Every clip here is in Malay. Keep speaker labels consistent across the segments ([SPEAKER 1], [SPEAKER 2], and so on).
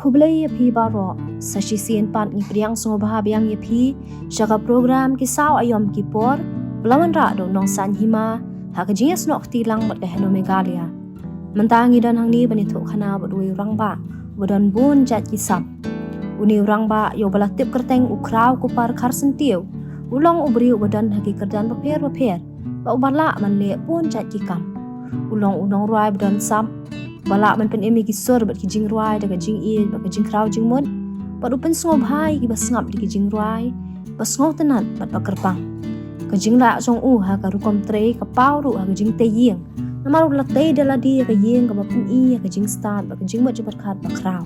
[SPEAKER 1] kublai phi baro sashi Sien pan ni priang so bahabiang ye phi shaka program ki saw ayom ki por lawan ra do nong san Hima ha ka jingas nok ti lang mat ka heno megalia mentangi dan hang ni bani thu khana bodui rang ba bodon bun jat ki sam uni rang ba yo bala tip kerteng ukraw ku par khar sentiu ulong ubri bodan haki kerdan paper ba ubala man le pun jat ki kam ulong ruai bodon sam bala man pen emi ki sor bat ki jing ruai da ka jing i ba ka jing kraw jing mut ba upen sngob hai ki bas ngap di ki jing ruai bas ngop tenat bat ba kerpang ka jing la jong ha ka rukom tre ka pau ru ha ka jing te yeng namaru la te de la di ka yeng ka ba pen i ka jing start ba ka jing mut jabat khat ba kraw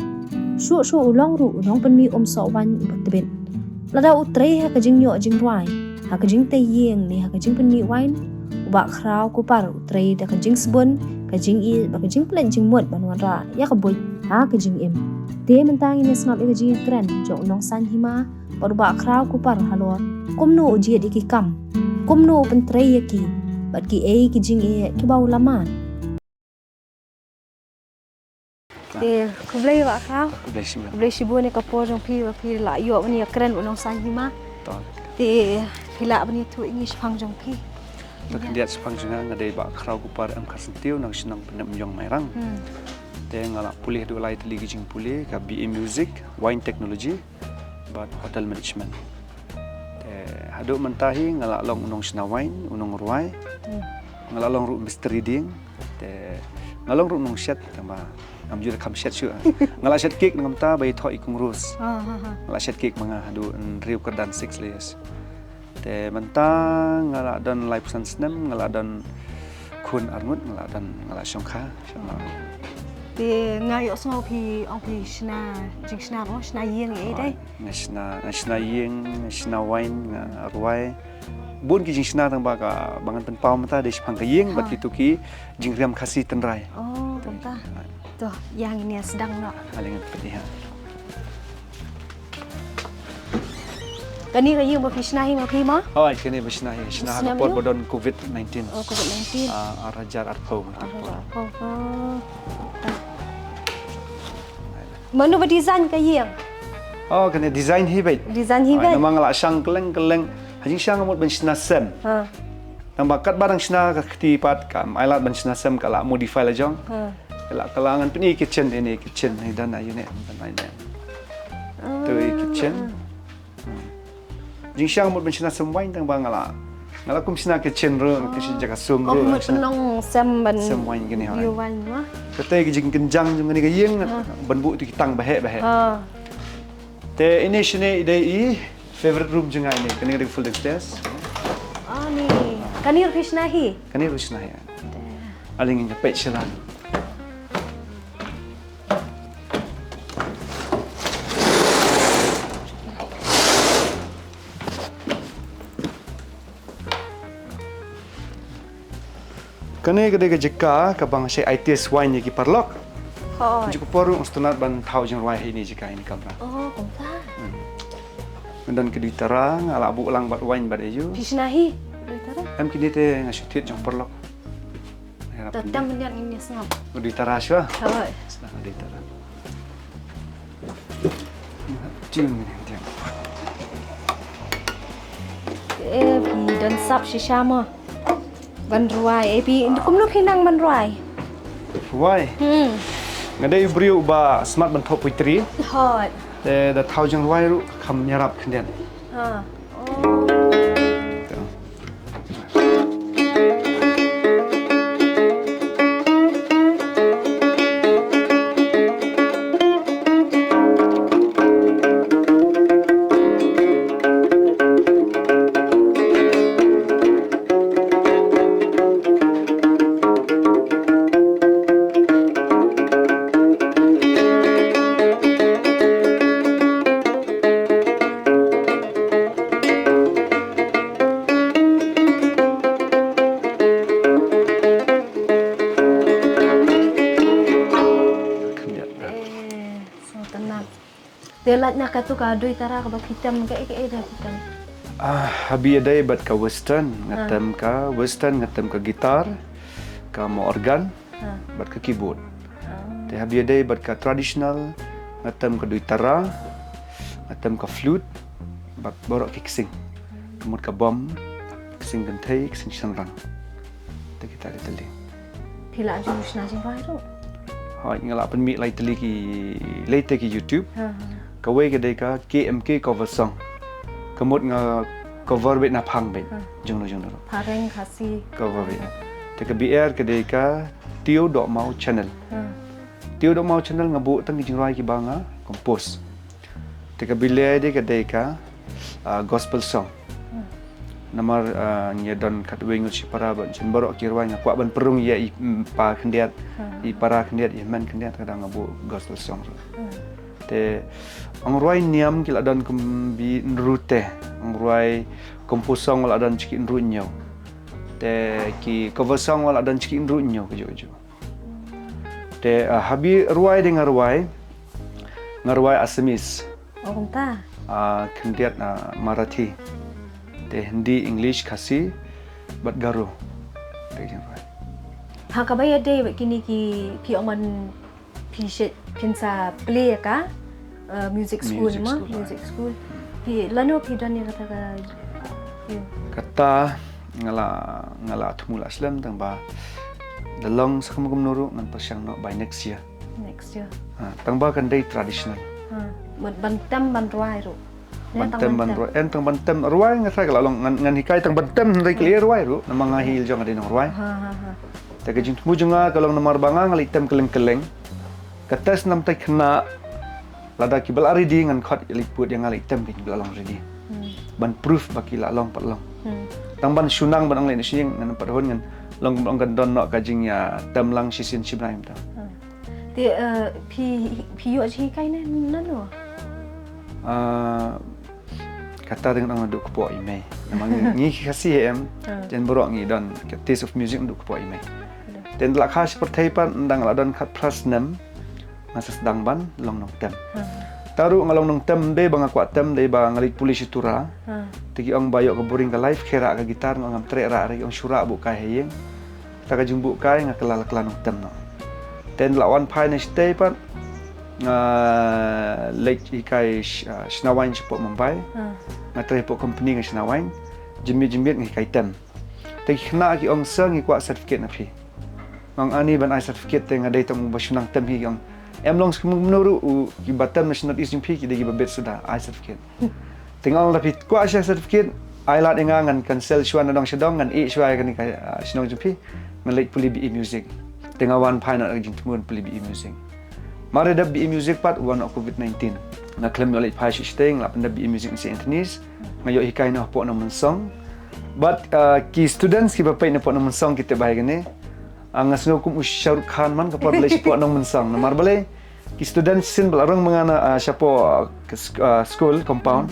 [SPEAKER 1] shu ulong pen mi so wan ba tebet la da utre ha ka jing yo jing ruai ha ka jing te yeng ni ha ka jing pen mi wain ba kraw ku par utre da ka jing sbun ka jing i ba ka jing plan jing mut ban wan ra ya ka boy ha ka jing im te mentang ini snap ka jing tren jo nong san Hima par ba kraw ku par halor komno uji di ki kam komno pen tre ya ki bat ki e ki jing e ki bau laman te kublai ba kraw kublai shibu ni ka por jong phi la yo ni kren nong san Hima te phila bani thu ingi phang jong phi
[SPEAKER 2] Lihat sepanjangnya ngadai bak kerau kupar sentiu nang senang penem yong mairang. Dia ngalak pulih dua lai teli kijing pulih ka BA Music, Wine Technology, bat Hotel Management. Dia haduk mentahi ngalak long unong sena wine, unong ruai, ngalak long ru mystery ding, dia ngalong ru unong shet tambah amjur kam shet syu. Ngalak shet cake ngam ta bai thoi kung rus. Ngalak shet cake manga haduk riu kerdan 6 layers. Te mentang ngalak dan lai pesan senem ngalak dan kun armut ngalak dan ngalak syongkha
[SPEAKER 1] te ngayo so phi ong phi shna jing shna ro shna yeng e dai
[SPEAKER 2] shna yeng shna wine ruai bun ki jing shna tang ba ka bangan pen pau mata de shpang ka yeng bat kitu ki jing riam khasi tenrai
[SPEAKER 1] tonta to yang ini sedang no
[SPEAKER 2] alingan pediha
[SPEAKER 1] Kani kayu mau Khynnah mau Hima?
[SPEAKER 2] Oh, kini bersnah pot bodon COVID-19.
[SPEAKER 1] Oh, COVID-19.
[SPEAKER 2] Arajar arpo.
[SPEAKER 1] Mana berdesain kayu?
[SPEAKER 2] Oh, kini desain hibat.
[SPEAKER 1] Desain hibat.
[SPEAKER 2] Nama ngalak sang keleng. Hajing sang amut bersnah sem. Nama kat barang snah ketipat kam. Ailat bersnah sem kalak modify lajong. Kalak kalangan peni kitchen ini dan ayu ni dan lain. Tu kitchen. Jing siang mut bencina semwain tang bangala. Ngala kum sina kitchen room ke jaga sum room.
[SPEAKER 1] Mut penong semban.
[SPEAKER 2] Semwain gini ha.
[SPEAKER 1] Yuan mah.
[SPEAKER 2] Kata ke jing kenjang jung ni ke yeng benbu tu kitang bahe. Te ini sini ide favorite room jenga ini kini ada full upstairs.
[SPEAKER 1] Ni. Kanir Khynnah hi.
[SPEAKER 2] Kanir Khynnah ya. Aling nya Peit selan. Kene gede ke jeka ka bang se ITS wine ki parlok. Jika poru ustunat ban thousand wine ini jika ini kamera.
[SPEAKER 1] Kompa.
[SPEAKER 2] Dan ke ditara ngala bu ulang bat wine bat eju.
[SPEAKER 1] Khynnah hi. Ditara.
[SPEAKER 2] Am kini te ngasutit jong parlok.
[SPEAKER 1] Tetap menyan ini snap.
[SPEAKER 2] Ditara sya.
[SPEAKER 1] Hoi.
[SPEAKER 2] Sedang ditara. Jing ni dia.
[SPEAKER 1] Pi dan sap shisha ban ruai pi kum no phinang ban ruai
[SPEAKER 2] Ruai ngadai brio ba smart ban top putri
[SPEAKER 1] hot
[SPEAKER 2] the thousand ruai ru kham nyarap khnden
[SPEAKER 1] Telatnya katu kadoi tara ka hitam ka dah hitam.
[SPEAKER 2] Habi ada bat ka western ngatem ka gitar ka mo organ bat ka keyboard. Te habi ada bat ka traditional ngatem ke duitara, ngatem ke flute, borok kiksing. Kemud ke bom, kiksing gentai, kiksing senrang. Itu kita ada teli.
[SPEAKER 1] Pila aju musna jing rai tu.
[SPEAKER 2] Hai ngalak penmi lai teli ki later ki YouTube. Kawai ke deka KMK cover song. Kemud cover bet na phang bet. Jung lo.
[SPEAKER 1] Pareng kasi
[SPEAKER 2] Cover bet. Teka BR ke deka Tio Dok Mau channel. Tio Dok Mau channel ngabu tang jing rai ki banga compose. Teka bilai de ke deka gospel song. Namar nya don kat wengut si para ban chen borok kirwai nga kwa ban perung ya i pa kendiat i para kendiat i man kendiat kadang ngabu gospel song. Te angruai niam kila don kumbi nrute angruai compose song wala don chikin runyo. Te ki cover song wala don chikin runyo kejo. Te habi ruai dengan ruai Assamese.
[SPEAKER 1] oh kunta
[SPEAKER 2] Kendiat Marathi. Te Hindi, English, Khasi, bat Garo. Te jeng rai.
[SPEAKER 1] ha ka bai ade kini ki pi oman pi shit pinsa play ka music school
[SPEAKER 2] Music
[SPEAKER 1] ma
[SPEAKER 2] school,
[SPEAKER 1] music school pi lano pi dan ni kata ka
[SPEAKER 2] Kata ngala thumula aslam tang ba dalong sakam nuru ngan pasyang no by next year.
[SPEAKER 1] next year
[SPEAKER 2] Tang ba kan day traditional.
[SPEAKER 1] ban tam ban ruai ru
[SPEAKER 2] Bantem ruai tang bantem ruai ngasai kalau ngan hikai tang bantem ndai clear ruai ru namang ngahil jong ade nang ruai. Ta ke jing mujunga kalau namar banga ngali tem keleng-keleng. Katas nam tai Khynnah lada ki bal aridi ngan khot liput yang ngali tem ki belalong ready. Ban proof baki la long pat long. Tang ban sunang ban anglai sing ngan pat hon ngan long kan don nok kajing ya tem lang sisin sibraim ta.
[SPEAKER 1] Ti pi yo chi kai ne nano
[SPEAKER 2] Kata dengan orang duk kepo email. Namang ni kasih dan borok ni don taste of music duk kepo email. Dan la khas seperti pan ndang la don kat plus 6 masa sedang ban long nong tem. Taru ngalong nong tem de bang aku tem de bang ngalik polis itura. Tigi ong bayok ke boring ke live kera ke gitar ngam trek ra ri ong syura bu kai hayeng. Ta ka jumbu kai ngakelal kelan nong tem no. Dan la wan pai ne stay pan lek ikai Snawain cepat Mumbai. Ngatai po company ngai Snawain jemit ngai kaitan. Te Khynnah ki ong sang ngai kwa certificate na phi. Mang ani ban ai certificate te ngadai tong basunang tem hi ong em long menuru ki batam national is phi ki degi babet sudah ai certificate. Tinggal tapi kwa certificate ai lat ngan cancel shwan dong sedong ngan i shwai kan kai sinong jumpi ngalek puli bi music. Tinggal wan pai nak jing tumun puli bi music. Mari dah BE Music part one of COVID-19. Nak klaim oleh pai sisteng la panda BE Music si Antonis. Ngayo hikai no po na mensong. But ki students ki bapai na po na mensong kita bahay gani. Ang Sngew kum Sharukh man kapag boleh po na mensong. Namar boleh ki students sin belarang mengana siapa school compound.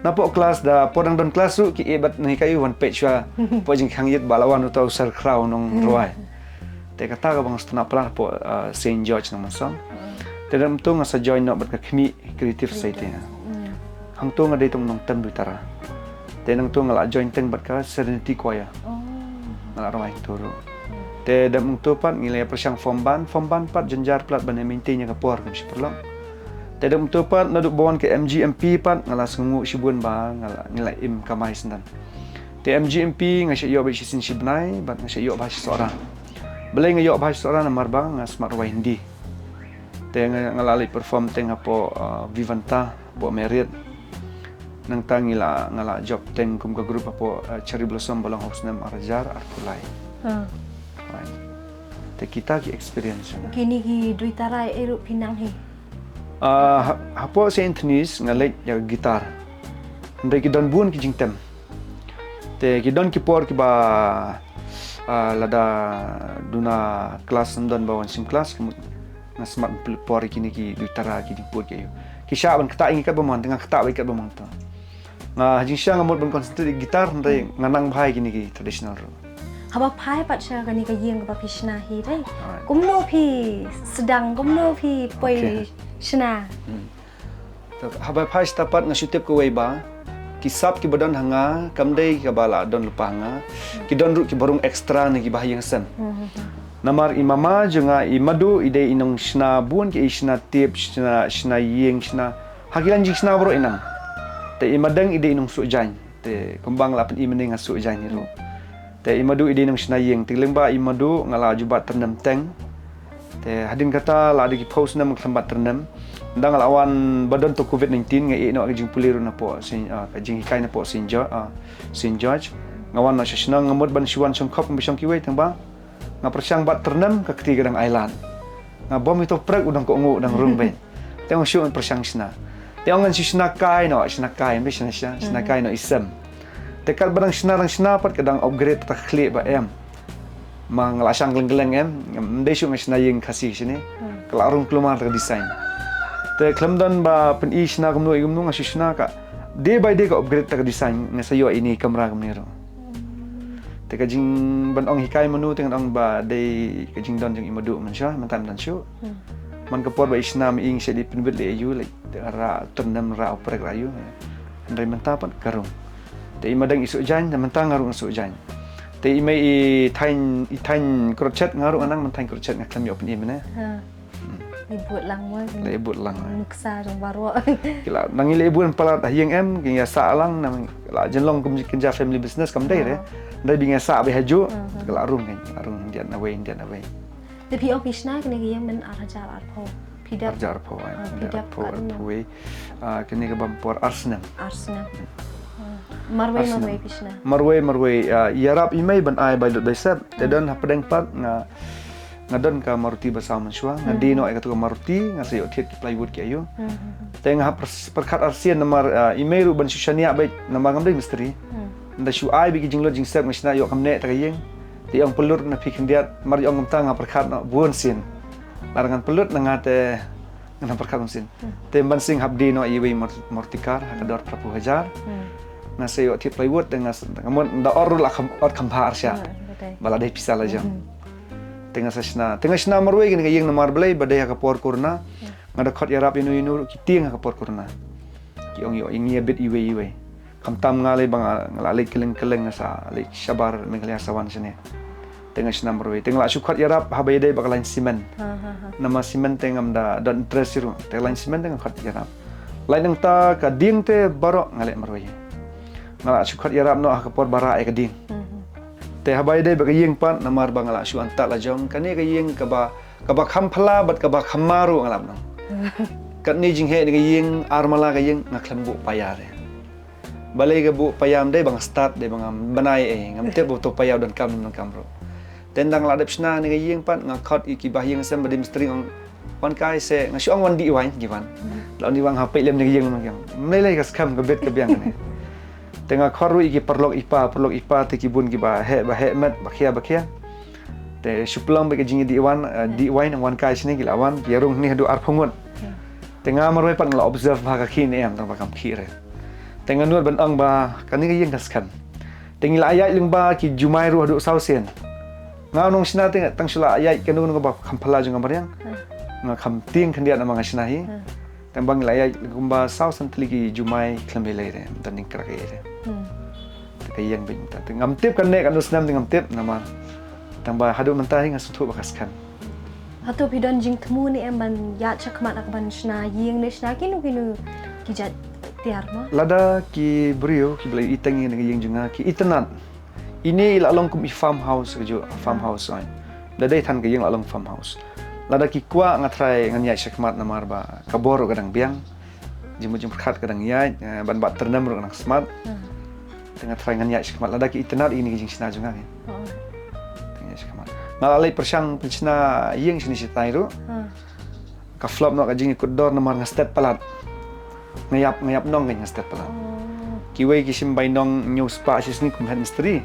[SPEAKER 2] Napo kelas dah podang don kelas ru ki ebat ni kayu one page wa po jing hangyet balawan utau sar crown nong ruai. Te kata ka bang stana plan po Saint George nang mensong. Dalam tu ngasa join nak berkami creative society. Hang tu ngada itu nong tem utara. Dan tu ngala join teng berka Serenity Choir. Ngala ramai turu. Te dalam tu pat ngilai persiang form ban pat jenjar plat ban maintain nya kapor kan si perlong. Te dalam tu pat naduk bawan ke MGMP pat ngala sengu sibun ba ngala ngilai im kamai sendan. Te MGMP ngasih yo bisi sin sibnai bat ngasih yo bahasa seorang. Belai ngayo bahasa seorang namar bang ngasmat ruai hindi. Tengah ngalali perform tengah po Vivanta po merit nang tangila ngala job teng kum ke grup po Cherry Blossom bolong house nam Arajar Artulai. Te kita ki experience.
[SPEAKER 1] kini ki duitara eru pinang hi
[SPEAKER 2] Hapo Saint Antonis ngalek ya gitar. Ndai ki don bun ki jingtem. Te ki don ki por ki ba lada duna kelas ndon bawan sim kelas na smart pori kini ki duitara ki diput ke yo ki sha ban kata ingi kat bamon tengah kata bai kat bamon to nga jing sha ngamot ban concentrate gitar ndai nganang bhai kini ki traditional ro
[SPEAKER 1] haba pai pat sha kani ka yeng ka pishna hi dai kumno phi sedang kumno phi poi shna
[SPEAKER 2] haba bhai stapat nga shutep ko wei ba ki sap ki badan hanga kamdei ka bala don lupa hanga ki don ru ki barung extra ni ki bahayang sen Namar imama junga imadu ide inong shna bun ke shna tip shna yeng shna hagilan jing shna bro inang. Te imadang ide inong sujan. Te kembang lapan imening sujan ni ro. Te imadu ide inong shna yeng. Te lengba imadu ngala jubat ternam teng. Te hadin kata la di post nam kembat ternam. Ndang lawan badan to COVID-19 ngai no jing puliru na po sin jing hikai na po sin George. Ngawan na shna ngamut ban shuan song kop mbisong kiwe tang ba. Nga persang bat ternam ke ketiga dang island. Nga bom itu prek udang ko ngu dang rung ben. Tengok syuk persang sna. Tengok ngan sna kai no sna kai no isem. Tekal barang sna pat kadang upgrade tak klik ba em. Mang lasang geleng-geleng em. Mdai syuk sna yeng kasih sini. Kelarung keluar ke design. Te klemdan ba pen i sna kumno igumno nga sna ka. Day by day ka upgrade tak design nga sayo ini kamera kamniro. Te kajing ban ong hikai menu teng ong ba dei kajing don jeng imadu man sha man tam dan shu man kapor ba isnam ing se di pinbet le yu le ra ternam ra oprek rayu ndai man tapat karung te imadang isu jan man tang ngaru isu jan te imai i tain crochet ngaru anang man tain crochet ngaklam yo peni mena
[SPEAKER 1] Ibut lang mo.
[SPEAKER 2] Ibut lang.
[SPEAKER 1] Nuksa jong baro.
[SPEAKER 2] Kila nangile ibun palat hieng em kinga sa lang nang la jenlong kum kinja family business kam dai re. Dai binga sa be haju kila arung Indian away.
[SPEAKER 1] Tapi op isna kene yang men arjar arpo. Pidap.
[SPEAKER 2] Arjar arpo. Pidap arpo. Kene ke bampor Arsenal.
[SPEAKER 1] Marway pisna.
[SPEAKER 2] Marway yarap imai ban ai balut besep. Tedon hapadeng pat ngadon ka maruti bersama sua ngadi no ai katu maruti ngasih otiet plywood ke ayo tengah perkat arsian nomor email ban sushania baik nama ngamdai misteri nda shu ai bigi jinglo jing sep ngasna yo kamne takayeng ti ong pelur na pikindiat mar yo ngamta nga perkat no buon sin larangan pelut ngate ngana perkat sin te ban sing habdi no iwi mortikar hakador prapu hajar ngasih yo otiet plywood dengan ngamon nda orul or kampar sia balade pisal aja tengah sena marway kini yang namar belai badai kapor kurna ngada khot yarap inu kiting kapor kurna kiong yo ingi bit iwe kamtam ngale bang ngalai keleng sa le sabar menglia sawan sini tengah sena marway tengah la khot yarap habai dai bakalain simen nama simen tengam da don tresiru tengah simen tengah khot yarap lain nang ta ka ding te barok ngale marway ngala khot yarap no kapor bara e ka ding te habai dai bagi yeng pat namar bangala shu antak la jong kani ka yeng ka ba kham phala bat ka ba khamaru ngalam nang kat ni jing he ni yeng armala ka yeng ngaklam bu payare balai ka bu payam dai bang start dai bang banai ngam te bu to payau dan kam nang kamro tendang la depsna ni yeng pat ngakot iki bah yeng sem badim string ong wan kai se ngasu ong wan di wain giwan la ni wang hape lem ni yeng nang mlelai ka skam ka bet ka biang ni tengah koru iki perlok ipa te kibun ki ba he mat bakia te suplang be jingi di wain wan kai sini ki lawan yarung ni hadu arphungun tengah marwai pat ngla observe ba ka khin em tang ba kam khire tengah nur ban ang ba kani ka yeng kaskan tengi la ayat ling ba ki jumai ru hadu sau Sien ngau nong sina teng tang sula ayat kanu ngo ba khampala jung amariang nga kham ting khandiat na mga sinahi tembang la ayat gumba sau santli ki jumai klambelai re dan ning kra re kayang binta ngam tip kan nek anus nam ngam tip nama tambah hadu mentah ngas tu bakaskan
[SPEAKER 1] hatu pidon jing temu ni em ban ya chakmat ak ban shna yeng ne shna kinu kijat tiar ma
[SPEAKER 2] lada ki brio ki belai itang ni yeng junga ki itenat ini ila long kum farmhouse kejo farmhouse ai dadai than ke yeng long farmhouse lada ki kwa ngatrai ngan ya chakmat namar ba kabor kadang biang jimu perkat kadang ya ban bat ternam ro nak smart tengah terangan ya sekemat lada ki itenat ini kijing sina junga ni tengah sekemat ngalalai persang pensina yeng sini sitai ru ka flop no kajing ikut dor nomor ngastet palat ngayap nong ngastet palat kiwe kisim bai nong news pa sisni kum head misteri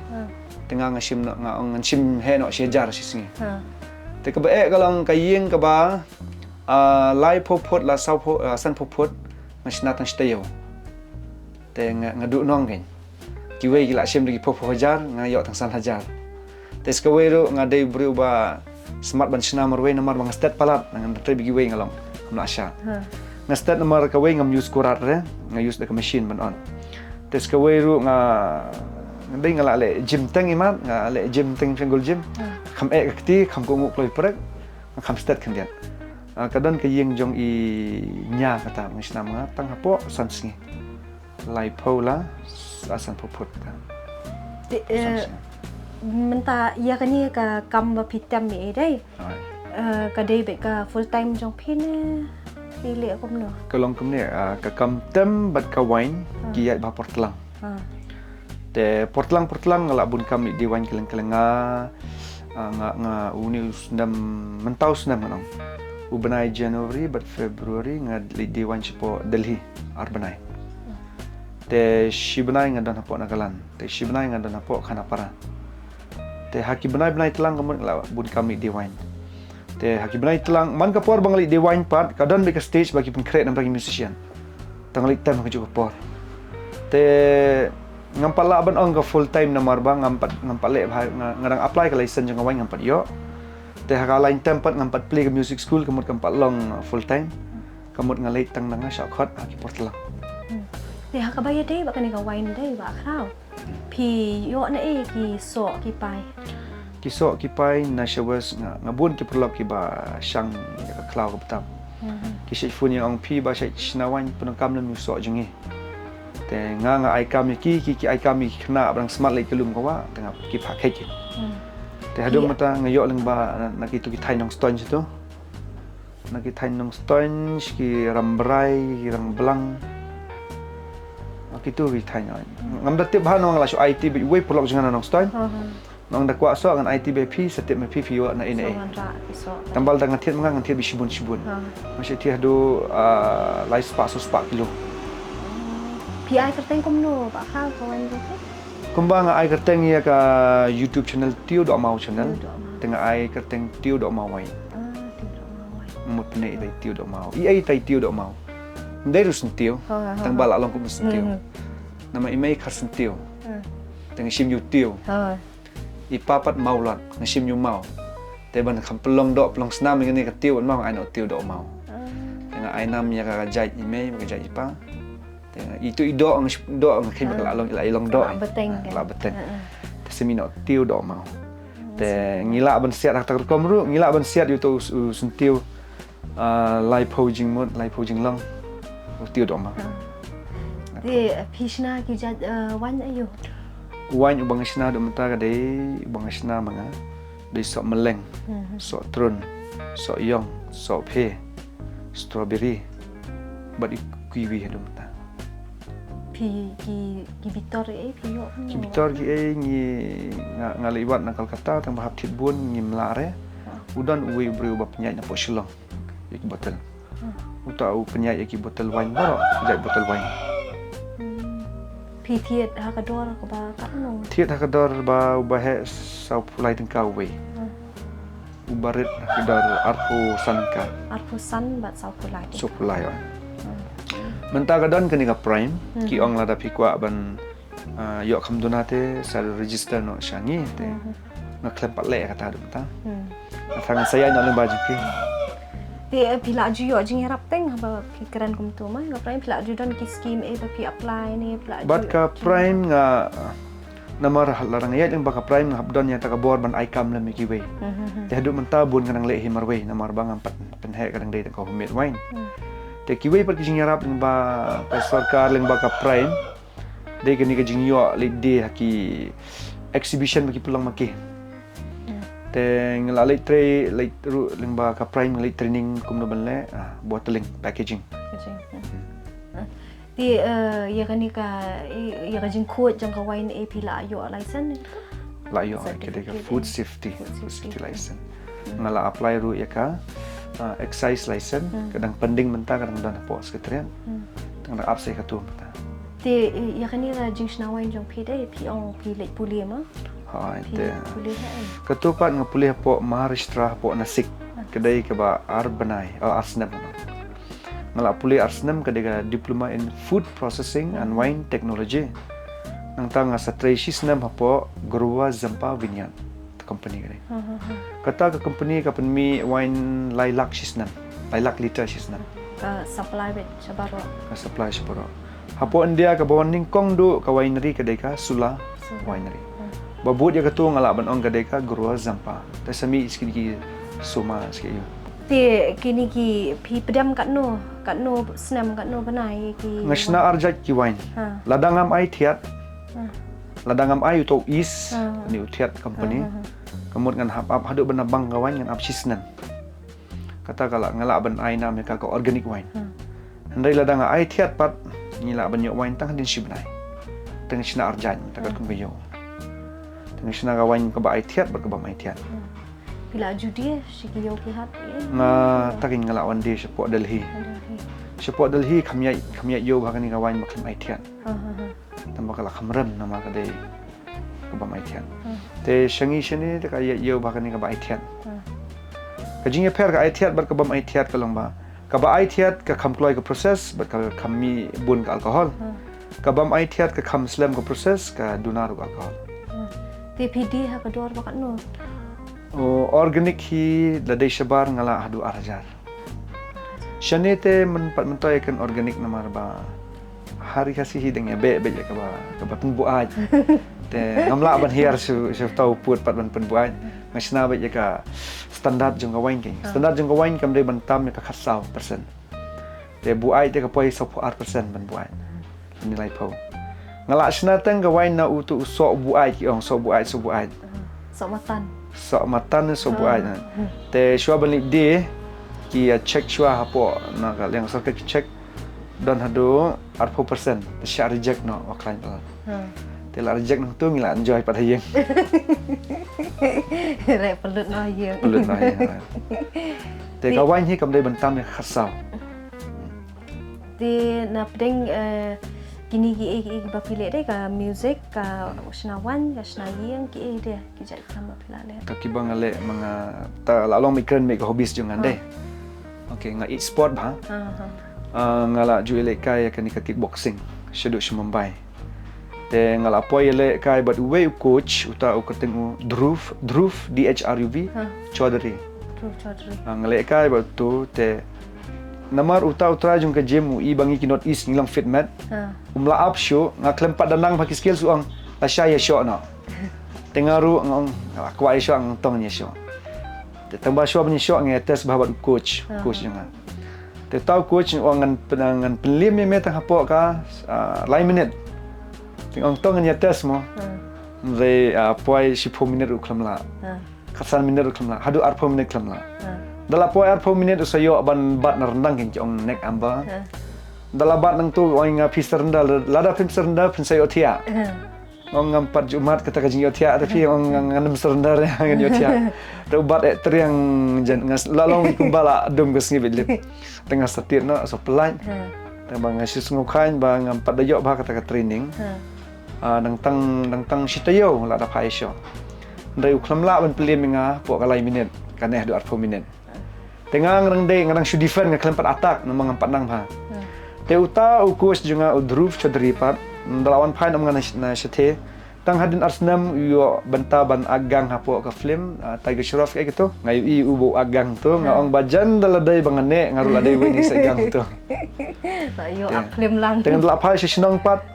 [SPEAKER 2] tengah ngasim no ngasim he no sejar sisni te ka ba kalong kayeng ka ba lai popot la sau san popot ngasna tan stayo te ngadu nong gen kiwe gila sim lagi popo hajar ngayok tang san hajar tes kawe ro ngadai berubah smart ban sina marwe nomor bang stat palat nang tre bigi we ngalong amna sha nga stat nomor kawe ngam use kurat re nga use the machine ban on tes kawe ro nga đây ngala le gym teng imat ngala le gym teng penggol gym kham kati kham ko nguk loi prek kham start kan dia kadon ke yeng jong i nya kata ngisna ma tang hapo sansngi lai pola asan poput kan
[SPEAKER 1] menta ia kan ni ka kam ba pitam ni dai ka dei be ka full time jong pin pilih aku no
[SPEAKER 2] kalong kum ni ka kam tem bat ka wine ki ba portlang te portlang ngala bun kam di wine keleng nga uni usnam mentau snam nang ubenai January but February nga di wine sipo Delhi arbanai te shibenai nga dan hapo nagalan te shibenai nga dan hapo khanapara te haki benai telang kamun ngala bun kami di wine te haki benai telang man ka por bangali di wine part kadon be ka stage bagi pun create bagi musician tangali time ka juga por te ngampat la ban ong ka full time na marba ngampat le ngarang apply ka license jang wine ngampat yo te haka lain tempat ngampat play ka music school kamut ngampat long full time kamut ngalai tang nanga shortcut haki por telang
[SPEAKER 1] te haka bayar dei ba kan ka wine dei ba krau pi yo na ki so ki pai
[SPEAKER 2] kisok kipai na shawas ngabun ki perlok ki ba shang ka klau ka betam ki shifun yang pi ba shai shnawan penangkam na musok jengi te nga ai kam ki ai kam ki kena abang smart lai kelum kawa tengah ki pakai ki te hadung mata ngayok leng ba nak itu ki thai nong stone situ nak ki thai nong stone ki rambrai ki rang belang itu ki thai ngam datip ba nong la shu IT bi we perlok jengan nong stone nong dak kuasa dengan ITBP setiap MP view na ini tambal dengan tiat mengang tiat bisibun masih tiat do lai spa kilo
[SPEAKER 1] PI kerteng komno pak kau kawan tu
[SPEAKER 2] kembang ai kerteng ya ka YouTube channel Tio Dok Mau channel tengah ai kerteng Tio Dok Mau wai mut ne dai Tio Dok Mau ai tai Tio Dok Mau ndai rus Tio tambal along kum Tio nama email khas Tio tengah sim Tio ipapat maulat ngasim yu mau te ban kham pelong dok pelong snam ngani ka tiu mau ai no tiu dok mau tengah ai nam ya ka jai ime ka jai ipa tengah itu ido ang do ang khim ka long ilong dok la beteng te semino tiu dok mau te ngila ban siat tak kom ru ngila ban siat yu to sentiu lai pojing mod lai pojing long tiu dok mau
[SPEAKER 1] te pishna ki jat wan ayo
[SPEAKER 2] wine ubang isna do menta kadai ubang isna manga dei sok meleng sok trun sok yong sok phe strawberry bat kiwi do menta
[SPEAKER 1] ki bitor pi yo
[SPEAKER 2] ki bitor ki ngi ngali wat na Kolkata tang bahap thit bun ngi mlare udan uwe bre ubap nyai na po shilong iki botol uta u penyai iki botol wine baro jai botol wine
[SPEAKER 1] thiet hakador ko ba kanong
[SPEAKER 2] thiet hakador ba ubahe sau pulai tengkau we ubarit hakador arfu san
[SPEAKER 1] bat sau
[SPEAKER 2] pulai menta kadon kini ka prime ki ong lada pikwa ban yo khamdunate sal register no shangi te ngaklem patle kata dum ta afangan saya no lembaju ki
[SPEAKER 1] pila ju yo jing harap teng ba pikiran kum tu mai ga prime pila ju don ki scheme ba pi apply ni pila
[SPEAKER 2] bat ka prime nga namar larang ayat yang baka prime ngap don ya ta ka bor ban aikam la miki we te hadu menta bun kanang le himar we namar bang ampat penhe kadang dei ko humit wine te ki we par ki jing harap ba ka sarkar leng baka prime dei kini ka jing yo le de haki exhibition baki pulang maki teng la tre ru lengba ka prime training kum no banle bottling packaging
[SPEAKER 1] ti ya kan ka ya ka jing code jang ka wine ap la yo license
[SPEAKER 2] la yo kede ka food safety license ngala apply ru ya ka excise license kadang pending menta kadang dan po sekretariat tang apse ka tu menta
[SPEAKER 1] ti ya kan ka jing shna wine jang pi dei pi ong pi le puli ma
[SPEAKER 2] itu ketupat ngapulih po Maharashtra po Nasik kedai ke ba Arbanai Arsnam ngala pulih Arsnam kedai ka diploma in food processing and wine technology nang tang satraisi snam po Gruwa Zampa Vineyard company kedai kata ke company ka penmi wine lailak shisnam lailak liter shisnam
[SPEAKER 1] supply bet sabaro
[SPEAKER 2] supply sabaro hapo India ka bawang ningkong do ka winery kedai ka Sula winery. Babut ya ketua ngalak ban ong gadai ka gurua zampa. Ta sami sikit soma sikit yo.
[SPEAKER 1] Ti kini ki pi pedam kat no senam kat no banai ki.
[SPEAKER 2] Ngasna arjat ki wine. Ladangam ai thiat. Ladangam ai uto is ni thiat company. Kemud ngan hap hadu benabang kawan ngan apsisnan. Kata kala ngalak ban ai nam ka organic wine. Handai ladang ai thiat pat ngila ban yo wine tang din sibnai. Teng sina arjan takat kun yo. Teng sina ka wine ka ba ai thiat ba ka ba mai thiat.
[SPEAKER 1] Bila judi siki yo ki hat.
[SPEAKER 2] Nga takin ngalak wan di support Delhi. Support Delhi khamya yo ba kani ka wine maklam ai thiat. Tamba kala khamram nama ka dei ka ba mai thiat. Te shangi shani ta ka yo ba kani ka ba ai thiat. Kajingnya per ka ai thiat bar ka ba mai thiat ka long ba. Ka ba ai thiat ka khamkloi ka process bar ka khammi bun ka alcohol. Ka ba ai thiat ka kham slam ka process ka dunar ka alcohol.
[SPEAKER 1] TPD ha ka dor ba kat no.
[SPEAKER 2] Organic hi ladai shabar ngala hadu arjar. Shani te mentoy kan organic namar ba hari kasih hideng ya be ka ba penbu aj. Te ngamla ban hiar su tau put pat ban penbu aj. Ngasna be ka standard jong ka wine ki. Standard jong ka wine kam dei ban tam ka khasau persen. Te bu aj te ka poi 10% ban bu aj. Nilai pau. Ngala sna teng ka wine na utu sok bu aj ki ong sok bu aj.
[SPEAKER 1] Sok matan.
[SPEAKER 2] Sok matan so bu aj. Te shua ban li de ki check shua hapo na ka yang sok check dan hadu 40%. Te sya reject no waklain pa. Te la reject nang tu ngila enjoy pat hayeng.
[SPEAKER 1] Rek pelut no hayeng.
[SPEAKER 2] Pelut no hayeng. Te ka wine hi kam dei ban tam ya khasau.
[SPEAKER 1] Ti na pedeng kini ki ba pilih deh ka music ka senawan ka senayang ki deh ki jai kam pila le.
[SPEAKER 2] Ta ki bang ale mga ta la long mikren make hobbies jangan deh. Okay, nga e-sport ba? Ngala ju ele kai kan ka kickboxing. Sheduk shumbai. Te ngala poi ele kai but way coach uta u ketemu Dhruv DHRUV Chaudhary.
[SPEAKER 1] Dhruv Chaudhary.
[SPEAKER 2] Ngale kai but tu te namar uta utra jung ka gym i bangi ki not east ngilang fitmat. Umla up show ngaklem pat danang bagi skill suang la shaya show no. Tengaru ngong kwa show ang tong ni show. Te tamba show ni show nge test bahabat coach jangan. Te tau coach ngan penlim me tang hapo ka lain minute. Tengong tong ni test mo. They poi 10 minit uklam la. Kasan minit uklam la. Hadu 4 minit uklam la. Dalam poi 4 minit usayo ban bat na rendang kin jong nek amba. Dalam bat nang tu oi nga pister rendah lada pister rendah pun sayo tia. Ong ngam Jumat kata kajing yo tia tapi ong ngandem serendar ngan yo tia. Tu bat yang jan ngas lalong kumbala dum ges ngi bilip. Tengah setir no so pelan. Tengah ngasis ngukain bang ngam pat dayo ba kata ka training. Nang tang sitayo lada pai syo. Ndai uklam la ban pelim nga po kalai minit kaneh 4 minit. Tengah ngang shoot defend ngaklam pat attack namang empat nang ba. Te uta ukus juga Dhruv Chaudhary pat dalawan pai nam ngana na shathe tang hadin arsnam yo banta ban agang hapo ka film Tiger Sharukh kayak gitu ngayu i ubo agang tu ngaong bajan daladai bangane ngaru ladai weni segang tu.
[SPEAKER 1] Yo film lang.
[SPEAKER 2] Dengan dalap pai shinong pat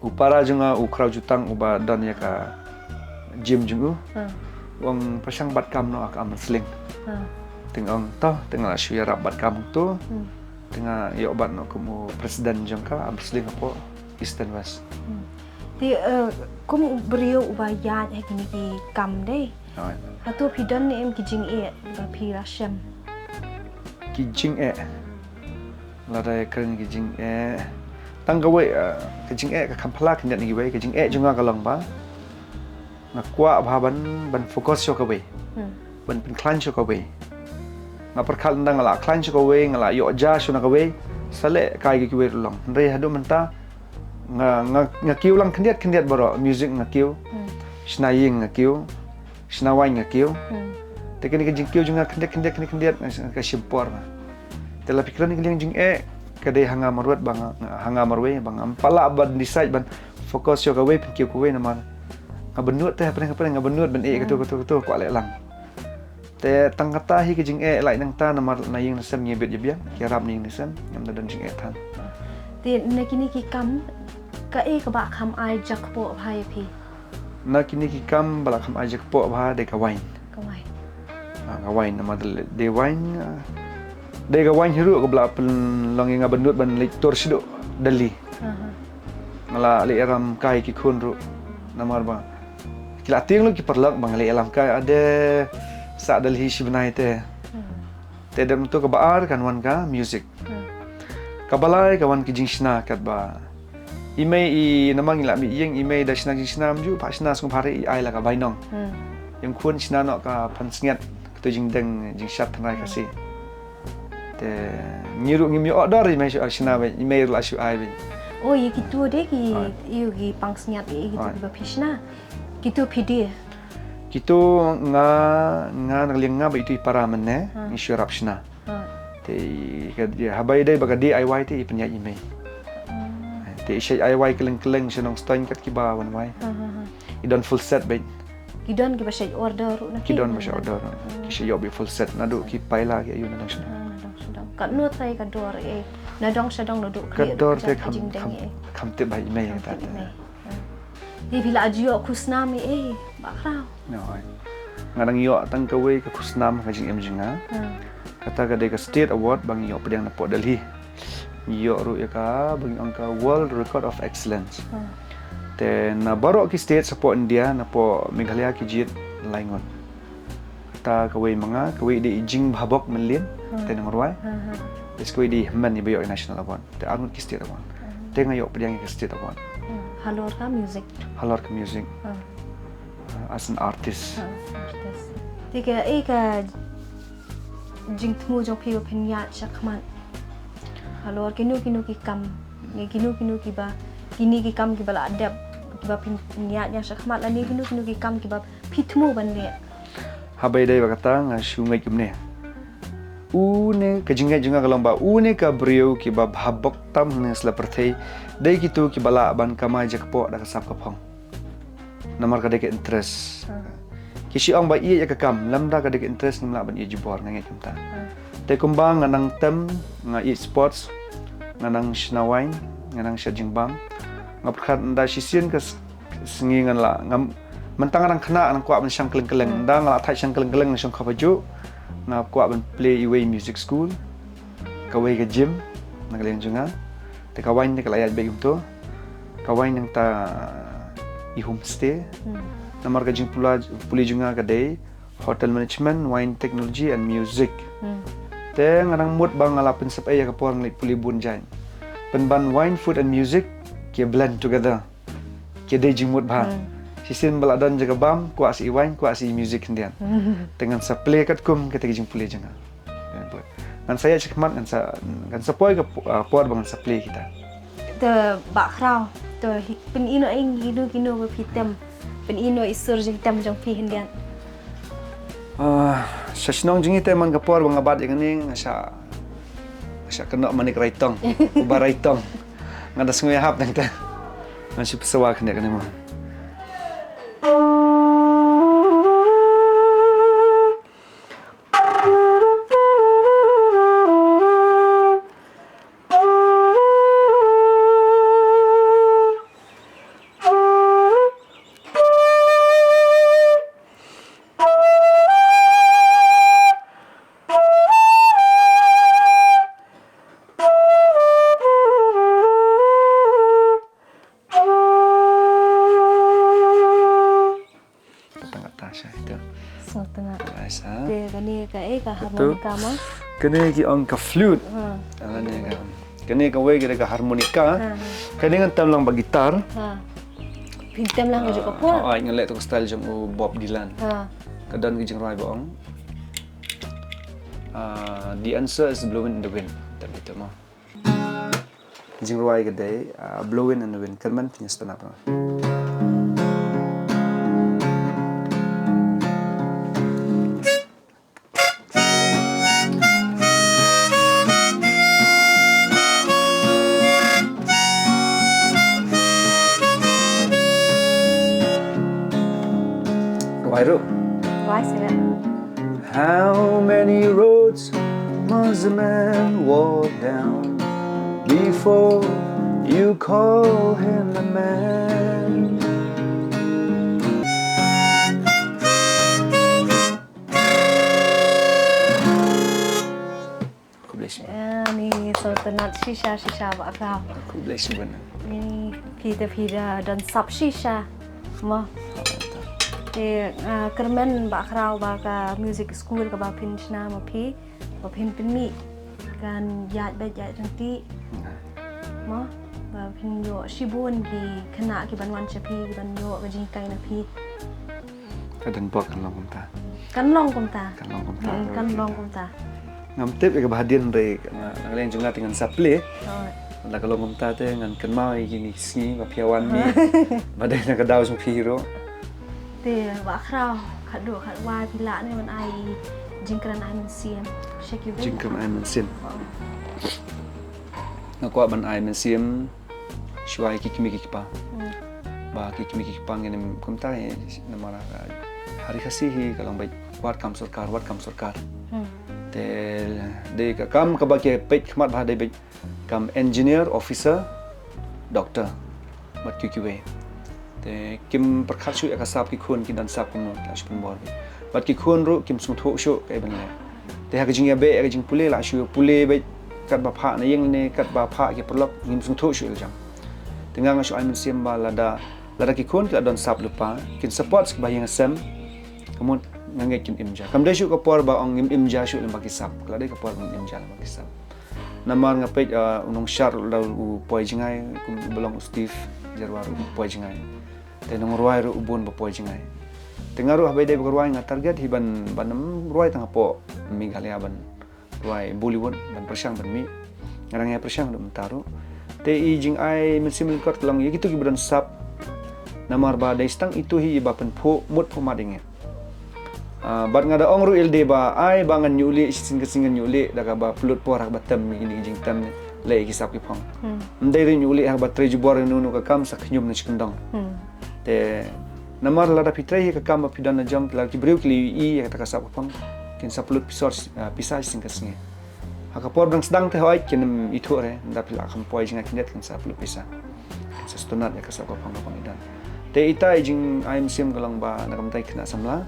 [SPEAKER 2] upara juga ukrau jutang uba dan ya ka gym juga. Wong pasang bat kam no ak aman sling. Tengah tah tengah syuya rabat kamu tu tengah ya obat nak kamu presiden jangka abisling apa Eastern West.
[SPEAKER 1] Di kamu beriu ubayat kini ki kam deh. Atau pidan ni em kijing berpi rasam.
[SPEAKER 2] Kijing ladai keren kijing tanggawe kijing ke kampala kindat ni gibai kijing juga kalang ba. Nakwa ban fokus yo kabai. Ban penklan yo kabai. Ngaperkal ndang ngala klan ko we ngala yo ja shuna ko we sale kai ki we long re hadu menta ngakiu lang kendiat baro music ngakiu snaying ngakiu snawai ngakiu teknik jingkiu juga kendiat ka simpor tela pikiran ni jing kade hanga marwat bang hanga marwe bang ampala ban decide ban fokus yo ka we pinkiu ko we naman ngabenut teh pernah ngabenut ban ketu ko ale lang. Te tangkata hi kijing lai nang ta namar na ying nasam nyebet jebiang kirap ning nasam ngam dadan jing tan.
[SPEAKER 1] Ti nakini ki kam ka ka ba kham ai jak po bhai phi
[SPEAKER 2] Na kini ki kam bala kam ajak po bha de ka wine.
[SPEAKER 1] ka wai
[SPEAKER 2] Ka wine nama de wine. De ka wine hiru ko bala pen longi nga benut ban lektor sido dali. Ngala le ram kai ki khun ru namar ba. Kila ting lu ki perlak bang le alam kai ada sa dali si benai te. Te dem tu ka baar kan wan ka music. Kabalai kawan ki jingsna kat ba. Imei I namang ila mi yang imei da sina jing sina mju pa sina sung pare ai la ka bainong. Yang kun sina no ka pan snget tu jing deng jing shat thanai ka si. Te nyiru ngim yo odor imei sina ba imei la shu ai ba.
[SPEAKER 1] oh ye gitu de ki yu ki pangsnyat ye gitu ba phishna gitu phidi
[SPEAKER 2] Kito nga nagling nga ba itu para menne ni syurap sina. Te ka habai dai ba ka DIY te ipenya imei. Te ishay IY keleng-keleng sinong stain kat kiba wan wai. Idon full set ba.
[SPEAKER 1] gidon ki ba shay order na
[SPEAKER 2] Kidon ba siya order. Kisha yobi full set na do ki pai lagi ayun na siya.
[SPEAKER 1] kat no trai ka dor na dong sa dong no do
[SPEAKER 2] Kador te kam te ba imei ta.
[SPEAKER 1] di bila ajiyo kusnami ba kraw
[SPEAKER 2] No ai. Ngarang yo tang kawai ka kusnam ka jing emjinga. Kata ka de ka state award bang yo pedang na po Delhi. Yo ru ya ka bang angka world record of excellence. Te na baro ki state sa po India na po Meghalaya ki jit laingon. Kata kawai mga kawai di jing bhabok menlin te nang ruai. Des kawai di man ni bayo national award. Te arun ki state award. Te ngayo pedang ki state award.
[SPEAKER 1] halor ka music
[SPEAKER 2] Halor ka music as an artist.
[SPEAKER 1] artist tiga ka jing tmu jong phi phenya chakman halor kinu ki kam ni kinu ki ba kini ki kam ki bala adap ki ba phenya nya chakmat la ni kinu ki kam ki ba phitmu ban le
[SPEAKER 2] Habai dai bakata nga sungai kimne. Une ka jinga kalau ba une ka brio ki ba bhabok tam ne sla perthei dai ki tu ki bala ban kama jakpo da ka sap ka phong. Namar ka de ke interest. Ki si ong ba iya ya ka kam lamda ka de ke interest ngla ban iya jibor ngai kimta. Te kumbang nganang tem nga e-sports nganang shnawain nganang shajingbang ngapkhat da si Sien ka sengi ngan la ngam mentang orang kena nang kuat men syang keleng-keleng da ngala thai syang keleng-keleng nang syang khapaju nga kuat ben play away music school kawai ke gym nang leng junga te kawain te kalayat begum to kawain nang ta I homestay namar ka jing puli junga ka day hotel management wine technology and music te ngarang mut bang ngala pensep ay ka por ngai puli bun jan penban wine food and music ke blend together ke day jing mut ba Sisin baladan jaga bam kuat si wine kuat si music hendian dengan sa play kat kum kita jing play janga ngan saya cekmat ngan sa poi ka por bang sa play kita
[SPEAKER 1] the background the pen ino ing kinu ba pitem pen ino isur jing tam jong phi hendian
[SPEAKER 2] sa sinong jing ite man ka por bang abad yang ning sa kena manik raitong ubar raitong ngada sngwe hap nang ta ngan si pesawa kene kan mo
[SPEAKER 1] de kani ka harmonika mo
[SPEAKER 2] kene ki ang ka flute ne ka kene ka we ka harmonika kene ngan tam lang ba gitar
[SPEAKER 1] pintem lang jo ko
[SPEAKER 2] ai ngale to style jam Bob Dylan kadan ki jing rai bong the answer is blowing in the wind tapi tu mo jing rai ka day blowing in the wind kan man pinya stand up
[SPEAKER 1] why say
[SPEAKER 2] How many roads must a man walk down before You call him a man. Aku boleh simpan.
[SPEAKER 1] Ni sultanat shisha Pak Kau.
[SPEAKER 2] Aku boleh simpan.
[SPEAKER 1] Ni pita dan sap shisha. Mo. Kermen Pak Kau baka music school ka ba pin chna ma phi. Ba pin mi kan yat nanti. Mo. Ba pin yo shibun ki Khynnah ki banwan chapi ki ban yo ka Nonghikai na phi.
[SPEAKER 2] Kadang buat kan long kumta.
[SPEAKER 1] Kan long kumta.
[SPEAKER 2] Kan long kumta. Ngam tip ke bahadian re ngalen jumlah dengan saple. La kalau kumta te ngan kan mau gini sini ba piawan mi. Badai nak daw sung hero.
[SPEAKER 1] Te Pak Kau khadu khadwa pila ni man ai jingkran ai men Sien. Shake you.
[SPEAKER 2] Jingkran ai men Sien. Nakwa ban ai men Sien. Shuai kikimi kikpa. Ba kikimi kikpa ngene kumta namara hari kasih kalau baik wat kam sarkar. They kam kabake Peit khmat bah they kam engineer officer doctor mat QQA te kim prakhat shu akasap ki khun ki dan sap kun la shpun bor bat ki khun ru kim sung tho shu kai ban le te ha jing ya be jing pule la shu pule be kat ba pha na yeng ne kat ba pha ki prlok kim sung tho shu jam tengang shu ai mun sim ba lada ki khun ki don sap lupa kin support ba yang sem kemun ngangai kin imja kam dai shu ka por ba ong imja shu lembaki sap kala dai ka por ong imja lembaki sap namar ngapet unong shar la u poi jingai kum belong Steve jarwaru poi jingai te nong ruai ru ubun ba poi jingai tengaru habai dai ruai nga target hiban banam ruai tang po mi galia ban ruai Bollywood ban persang ban mi ngarang ya persang dum taru te i jingai mesimil kot long ye gitu ki bedan sap namar ba dai stang itu hi ba pen pho mut pho madinge bat ngada ong ru ilde ba ai bangan nyuli singan nyuli daga ba flut por hak batam ini jing tam le ki sap ki phong ndai ri nyuli hak ba treju bor nu ka kam sak nyum na chikndong te namar la da pitrai ka kam ba pidan na jam la ki breu ki i ka ka sap phong kin sap flut pisor pisai sing ka singe hak por dang sedang te hoi kin itu re nda pila kam poi jinga kinet kin sap flut pisa sa stunat ya ka sap phong ba idan te ita jing I'm sim galang ba nakam tai Khynnah samla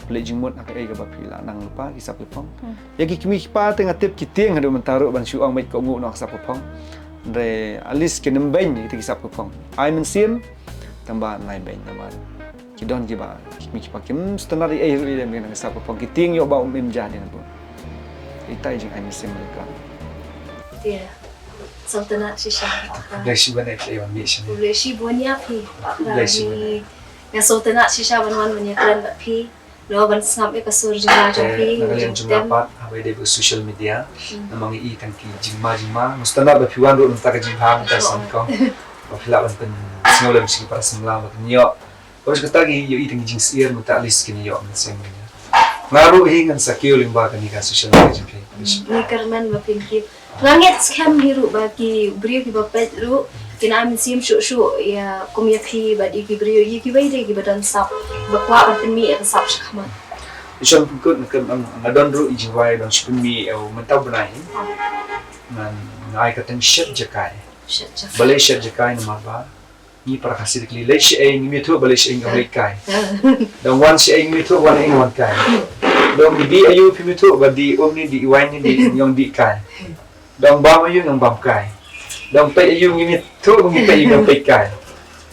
[SPEAKER 2] pelajing mut nak ai ga ba pila nang lupa kisap pong ya ki kimi pa tengah tip kiting hadu mentaru ban syuang mai ko ngu nak kisap pong re alis ke nemben itu kisap pong ai men Sien tambah lain ben nama kidon ki ba kimi pa kim standard ai ru ile men kisap pong kiting yo ba imja dia pun itai jing ai men Sien mereka
[SPEAKER 1] dia sultanat shisha
[SPEAKER 2] Blesi banai play mission
[SPEAKER 1] Blesi buanya phi ni ya sultanat shisha banwan bunya kran ba phi lo ban snap ka sur jinga jampi
[SPEAKER 2] ngalian jumlah pat habai dai social media namang i kan ki jingma mustana ba piwan ru ta ka jinghang ta sam ko ba phila ban pen singolem sing para semla ba nyo terus kita gi yo i tang jing sier muta alis kini yo mesem ngaru hingan sakio limba kan ka social media jampi
[SPEAKER 1] ni karman ba pinki langit scam hiru ba ki brio ki ba pet ru kina min sim shu ya kum ya phi ba di ki brio yi ki bai de ki badan sap ba kwa ba mi ya sap shkama
[SPEAKER 2] Isan pun kan ngadon ru ijiwai dan shpimi au mentau benai nan ngai katan shet jakai balai shet jakai nama ba ni para kasih dikli le shi ai ni tu balai shi ngai kai dan wan shi ai ni tu wan ai wan kai dong di ayu pi tu ba di om ni di wan ni di yang di kai dong ba ayu yang bam kai dong pe ayu ni tu ngi pe yang pe kai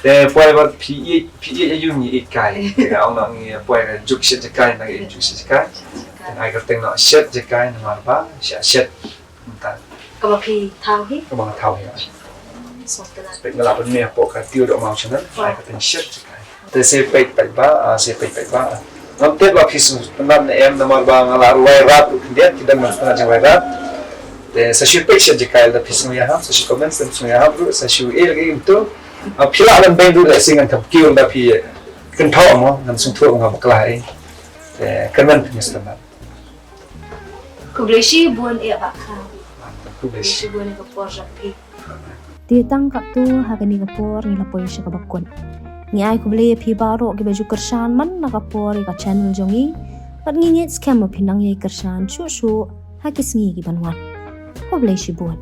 [SPEAKER 2] แต่ปล่อยว่าพี่อายุมีอีกไกลแต่เอาหนังเนี่ยปล่อยกันจุกเช็ดจะไกลนักจุกเช็ดจะไกลแต่ไอ้ก็แต่งเนาะเช็ดจะไกลนั่นมาบ้าเช็ดมันต่าง
[SPEAKER 1] ก็บ่พี่เท่าฮิ
[SPEAKER 2] ก็บางเท่าเหี้ย
[SPEAKER 1] สดตลาด
[SPEAKER 2] เป็นเวลาเป็นเมียปกติวดอกไม้ฉะนั้นไอ้ก็แต่งเช็ดจะไกลแต่เสพไปบ้าเสพไปบ้าน้ำเต็มว่าพี่สุนันเอ็มน้ำมันบางอะไรไวรัสเดียดที่ดังมันน่าจะไวรัสแต่สชิวไปเช็ดจะไกลแต่พี่สุยาฮัมสชิวคอมเมนต์สชิวาฮัมรู้สชิวเอลก็ยิ่งตัวพี่ละมันเป็นดูแต่สิ่งที่คิวแบบพี่กันท้องมั้งงั้นสุ่มทั่วมันก็ไกลแต่กันมันเป็นสิ่งนั้น
[SPEAKER 1] Kubleshi buan e ba kha.
[SPEAKER 2] Kubleshi
[SPEAKER 1] buan e ka por japi.
[SPEAKER 3] Ti tang kap tu hagani ka por ni la poi sha ka bakon. Ngi ai kuble phi ba ro ki baju kershan man na ka por ka channel jongi. Pat ngi ngi scam pinang ye kershan chu ha kisngi ki banwan. Kubleshi buan.